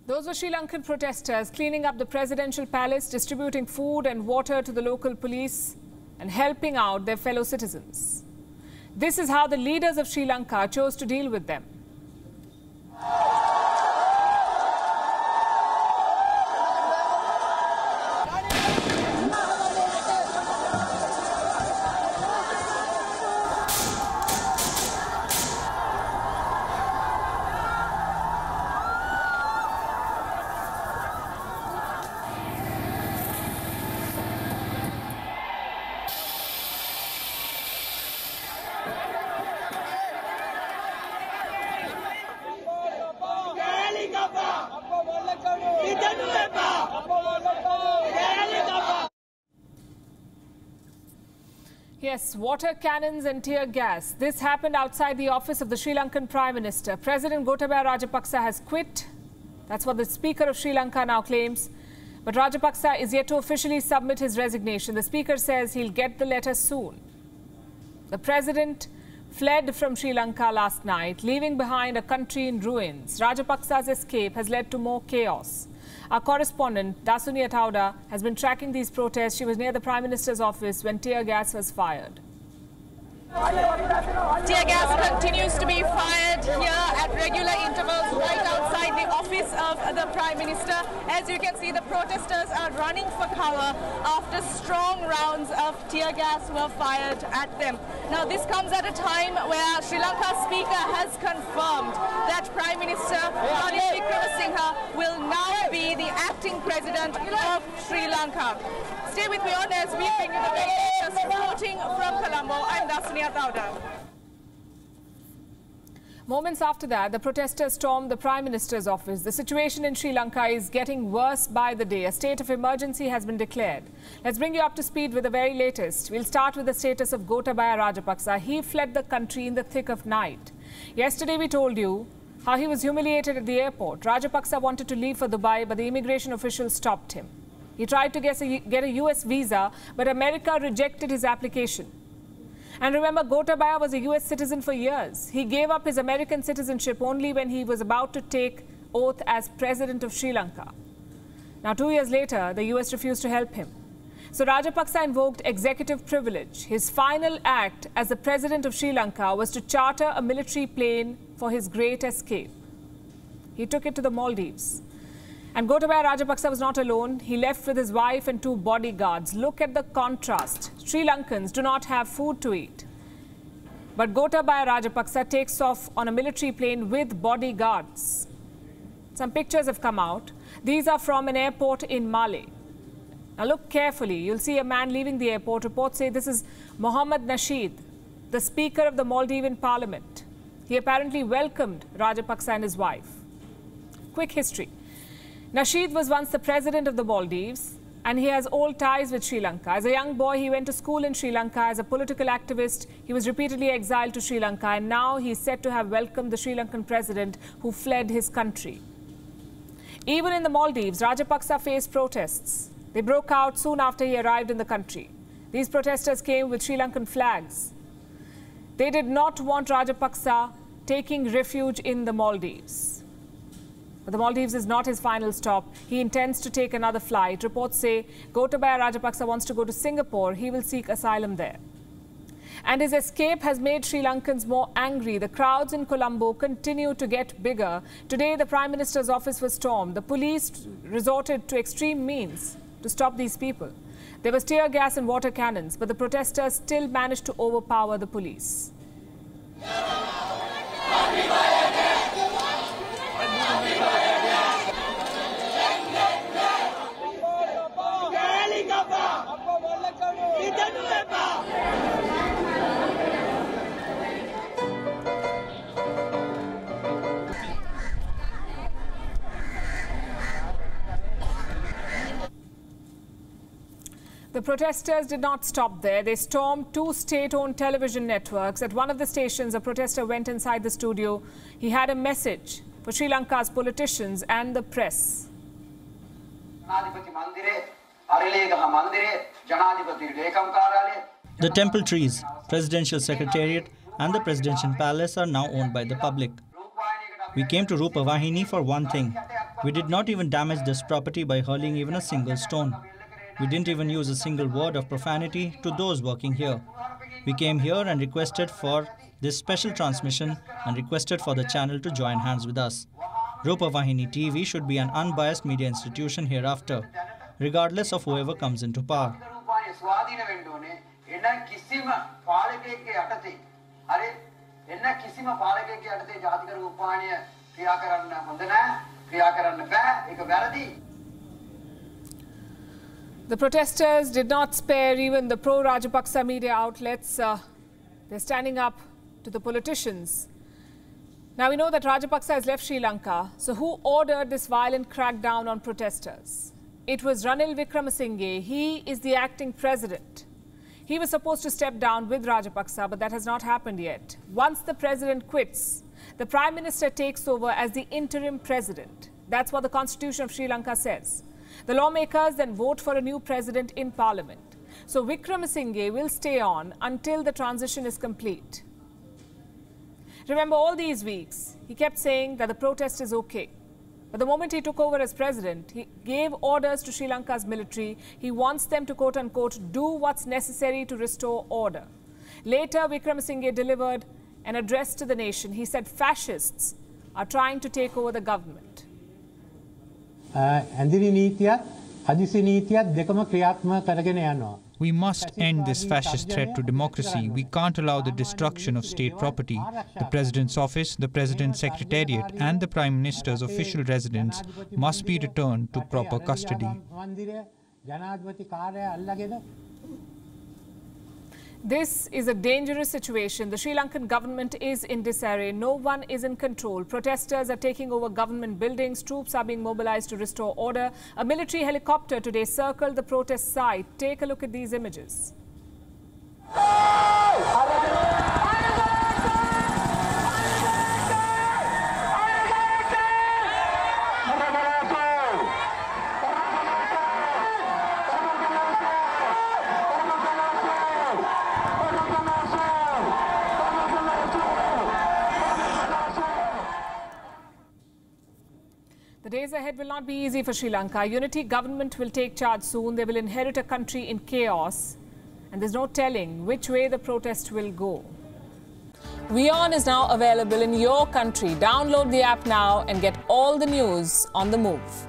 Those were Sri Lankan protesters cleaning up the presidential palace, distributing food and water to the local police and helping out their fellow citizens. This is how the leaders of Sri Lanka chose to deal with them. Yes, water cannons and tear gas. This happened outside the office of the Sri Lankan Prime Minister. President Gotabaya Rajapaksa has quit. That's what the Speaker of Sri Lanka now claims. But Rajapaksa is yet to officially submit his resignation. The Speaker says he'll get the letter soon. The President fled from Sri Lanka last night, leaving behind a country in ruins. Rajapaksa's escape has led to more chaos. Our correspondent, Dasuni Atauda, has been tracking these protests. She was near the Prime Minister's office when tear gas was fired. Tear gas continues to be fired here at regular intervals right outside the office of the Prime Minister. As you can see, the protesters are running for cover after strong rounds of tear gas were fired at them. Now, this comes at a time where Sri Lanka's Speaker has confirmed that Prime Minister Ranil Wickremesinghe will now be the acting President of Sri Lanka. Stay with me on as we bring you the very latest reporting from Colombo. I'm Dasuni Atauda. Moments after that, the protesters stormed the Prime Minister's office. The situation in Sri Lanka is getting worse by the day. A state of emergency has been declared. Let's bring you up to speed with the very latest. We'll start with the status of Gotabaya Rajapaksa. He fled the country in the thick of night. Yesterday we told you how he was humiliated at the airport. Rajapaksa wanted to leave for Dubai, but the immigration officials stopped him. He tried to get a US visa, but America rejected his application. And remember, Gotabaya was a US citizen for years. He gave up his American citizenship only when he was about to take oath as president of Sri Lanka. Now, 2 years later, the US refused to help him. So Rajapaksa invoked executive privilege. His final act as the president of Sri Lanka was to charter a military plane for his great escape. He took it to the Maldives. And Gotabaya Rajapaksa was not alone. He left with his wife and 2 bodyguards. Look at the contrast. Sri Lankans do not have food to eat. But Gotabaya Rajapaksa takes off on a military plane with bodyguards. Some pictures have come out. These are from an airport in Male. Now look carefully. You'll see a man leaving the airport. Reports say this is Mohammad Nasheed, the Speaker of the Maldivian Parliament. He apparently welcomed Rajapaksa and his wife. Quick history. Nasheed was once the president of the Maldives, and he has old ties with Sri Lanka. As a young boy, he went to school in Sri Lanka. As a political activist, he was repeatedly exiled to Sri Lanka, and now he is said to have welcomed the Sri Lankan president who fled his country. Even in the Maldives, Rajapaksa faced protests. They broke out soon after he arrived in the country. These protesters came with Sri Lankan flags. They did not want Rajapaksa taking refuge in the Maldives. But the Maldives is not his final stop. He intends to take another flight. Reports say Gotabaya Rajapaksa wants to go to Singapore. He will seek asylum there. And his escape has made Sri Lankans more angry. The crowds in Colombo continue to get bigger. Today, the Prime Minister's office was stormed. The police resorted to extreme means to stop these people. There was tear gas and water cannons, but the protesters still managed to overpower the police. The protesters did not stop there. They stormed 2 state-owned television networks. At one of the stations, a protester went inside the studio. He had a message for Sri Lanka's politicians and the press. The temple trees, presidential secretariat and the presidential palace are now owned by the public. We came to Rupavahini for one thing, We did not even damage this property by hurling even a single stone. We didn't even use a single word of profanity to those working here. We came here and requested for this special transmission and requested for the channel to join hands with us. Rupavahini TV should be an unbiased media institution hereafter, regardless of whoever comes into power. The protesters did not spare even the pro-Rajapaksa media outlets. They're standing up to the politicians. Now we know that Rajapaksa has left Sri Lanka. So who ordered this violent crackdown on protesters? It was Ranil Wickremesinghe. He is the acting president. He was supposed to step down with Rajapaksa, but that has not happened yet. Once the president quits, the Prime Minister takes over as the interim president. That's what the Constitution of Sri Lanka says. The lawmakers then vote for a new president in Parliament. So Wickremesinghe will stay on until the transition is complete. Remember, all these weeks, he kept saying that the protest is okay. But the moment he took over as president, he gave orders to Sri Lanka's military. He wants them to, quote-unquote, do what's necessary to restore order. Later, Wickremesinghe delivered an address to the nation. He said fascists are trying to take over the government. We must end this fascist threat to democracy. We can't allow the destruction of state property. The President's office, the President's Secretariat and the Prime Minister's official residence must be returned to proper custody. This is a dangerous situation. The Sri Lankan government is in disarray. No one is in control. Protesters are taking over government buildings. Troops are being mobilized to restore order. A military helicopter today circled the protest site. Take a look at these images. The days ahead will not be easy for Sri Lanka. Unity government will take charge soon. They will inherit a country in chaos. And there's no telling which way the protest will go. WION is now available in your country. Download the app now and get all the news on the move.